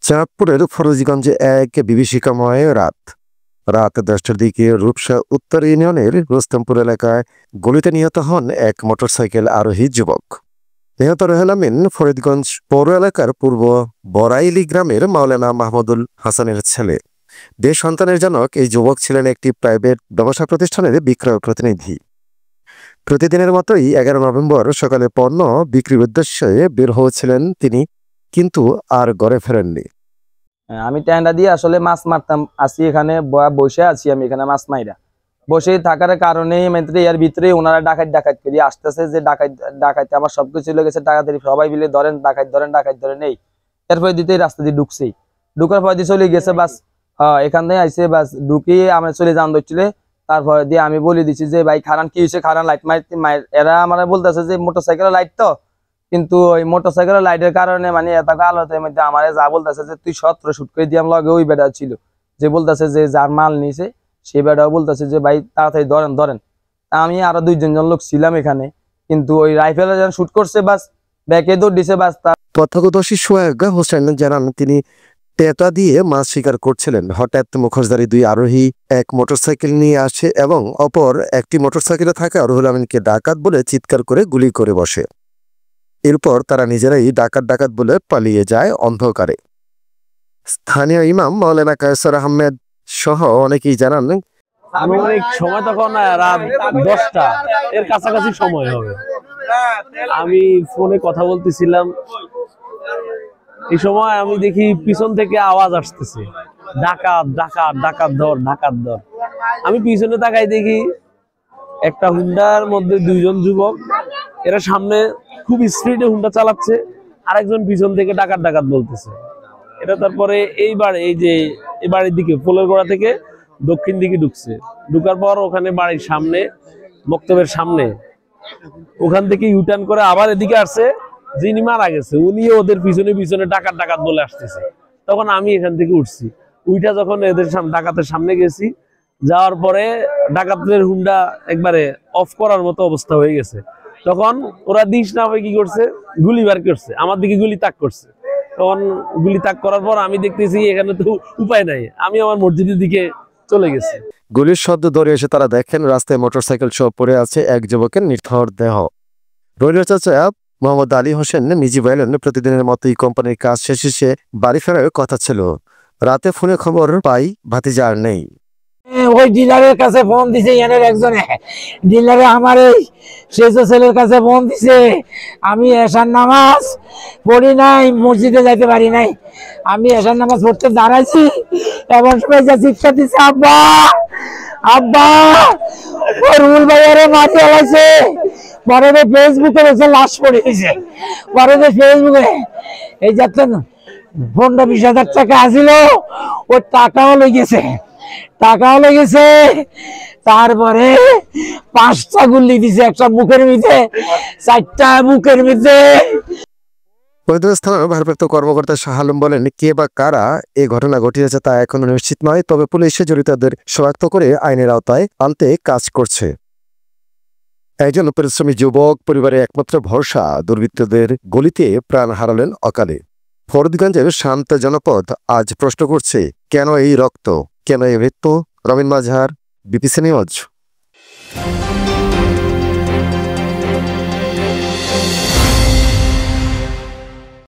চাঁদপুরের ফরজগঞ্জে এক বিভীষিকাময় রাত। রাত 10টার দিকে রূপসা উত্তর ইউনিয়নের রুস্তমপুর এলাকায় গুলিতে নিহত হন এক মোটরসাইকেল আরোহী যুবক। নিহত রুহুল আমিন ফরিদগঞ্জ পৌর এলাকার পূর্ব বরাইলি গ্রামের মাওলানা মাহমুদুল হাসানের ছেলে। দেশ সন্তানের জনক এই যুবক ছিলেন একটি প্রাইভেট ব্যবসা প্রতিষ্ঠানের বিক্রয় প্রতিনিধি। প্রতিদিনের মতোই 11 নভেম্বর সকালে পণ্য বিক্রির উদ্দেশ্যে বের হয়েছিলেন তিনি, কিন্তু আর ঘরে ফেরেননি। আমি টেন্ডা দিয়ে আসলে মাছ মারতাম, আসি এখানে বসে আছি, আমি এখানে মাছ মাইরা বসে থাকার কারণে এর ভিতরে ওনারা ডাকাত করে আসতেছে, যে ডাকাইতে আমার সবকিছু চলে গেছে, ডাকাতের সবাই মিলে ধরেন ডাকাত ধরেন এই এরপরে দিতে রাস্তা দিয়ে ঢুকছেই, ঢুকার পর দিয়ে চলে গেছে বাস। এখান থেকে আইসে বাস ঢুকি আমরা চলে যান ধরছিল। তারপর দিয়ে আমি বলে দিচ্ছি যে ভাই খারান কি হয়েছে, খারান লাইট মার। এরা আমার বলতেছে যে মোটরসাইকেলের লাইট তো, কিন্তু ওই মোটরসাইকেলের লাইটের কারণে মানে এত আলোতের মধ্যে আমার যা বলতেছে যে তুই 17 শুট করে দিয়ে লগে ওই বেটা ছিল, যে বলতেছে যে যার মাল নিয়েছে সেই বেটাও বলতেছে যে ভাই তাড়াতাড়ি ধরেন। আমি আরো 2জন লোক ছিলাম এখানে, কিন্তু ওই রাইফেল যখন শুট করছে বাস ব্যাকে দৌড় দিছে বাস। প্রত্যক্ষদর্শী সোহাগ হোসেন জানান তিনি টেটা দিয়ে মাছ শিকার করছিলেন। হঠাৎ মুখোশধারী 2 আরোহী এক মোটরসাইকেল নিয়ে আসে এবং অপর একটি মোটরসাইকেলে থাকা রুহুল আমিনকে ডাকাত বলে চিৎকার করে গুলি করে বসে। এরপর তারা নিজেরাই ডাকাত বলে পালিয়ে যায় অন্ধকারে। স্থানীয় ইমাম মাওলানা কায়সার আহমেদ সহ অনেকেই জানান, আমি অনেক সময় তখন রাত 10টা এর কাছাকাছি সময় হবে, আমি ফোনে কথা বলতেছিলাম। এই সময় আমি দেখি পিছন থেকে আওয়াজ আসতেছে, ডাকাত ধর। আমি পিছনে তাকাই দেখি একটা হুন্ডার মধ্যে 2জন যুবক, এরা সামনে খুব স্পিডে হুন্ডা চালাচ্ছে, আরেকজন পিছন থেকে ডাকাত বলতেছে। এটা তারপরে এই বাড়ির দিকে ফুলের গোড়া থেকে দক্ষিণ দিকে ঢুকছে, ঢুকার পর ওখানে বাড়ির সামনে মক্তবের সামনে ওখান থেকে ইউটার্ন করে আবার এদিকে আসছে। যিনি মারা গেছে উনিও ওদের পিছনে ডাকাত বলে আসতেছে। তখন আমি এখান থেকে উঠছি, উইটা যখন এদের ডাকাতের সামনে গেছি, যাওয়ার পরে ডাকাতের হুন্ডা একবারে অফ করার মতো অবস্থা হয়ে গেছে। তখন ওরা দিশ না হয়ে কি করছে, গুলি বার করছে, আমার দিকে গুলি তাক করছে। তখন গুলি তাক করার পর আমি দেখতেছি এখানে তো উপায় নাই, আমি আমার মসজিদের দিকে চলে গেছি। গুলির শব্দ ধরে এসে তারা দেখেন রাস্তায় মোটরসাইকেল সহ পড়ে আছে এক যুবকের নিথর দেহ। রইল চাচা মোহাম্মদ আলী হোসেন নিজে বলেন, প্রতিদিনের মতোই কোম্পানির কাজ শেষে বাড়ি ফেরার কথা ছিল। রাতে ফোনে খবর পাই ভাতিজা আর নেই। ওই ডিলারের কাছে ফোন দিছে, এনের একজনে ডিলারে আমার এই সেজো ছেলের কাছে ফোন দিছে। আমি এশার নামাজ পড়ি নাই, মসজিদে যাইতে পারি নাই। আমি এশার নামাজ পড়তে দাঁড়াইছি, এমন সময় যা চিৎকার দিছে, আব্বা ওই রুল ভাইয়ারে মাটি ফেলাইছে। পরে ফেসবুকে এসে লাশ পড়ে গেছে, পরে ফেসবুকে এই যাচ্ছেন 15-20 হাজার টাকা আসিল, ওর টাকাও লেগেছে। তারপরে 5টা গুলি দিছে, একটা মুখের মধ্যে, 4টা বুকের মধ্যে। ফরিদগঞ্জ থানার ভারপ্রাপ্ত কর্মকর্তা শাহ আলম বলেন, কে বা কারা এই ঘটনা ঘটিয়েছে তা এখনো নিশ্চিত নয়, তবে পুলিশে জড়িতদের শনাক্ত করে আইনের আওতায় আনতে কাজ করছে। একজন পরিশ্রমী যুবক পরিবারের একমাত্র ভরসা দুর্বৃত্তদের গুলিতে প্রাণ হারালেন অকালে। ফরিদগঞ্জের শান্ত জনপদ আজ প্রশ্ন করছে, কেন এই রক্ত, কেন এই মৃত্যু? Robin মাঝার, BPC news.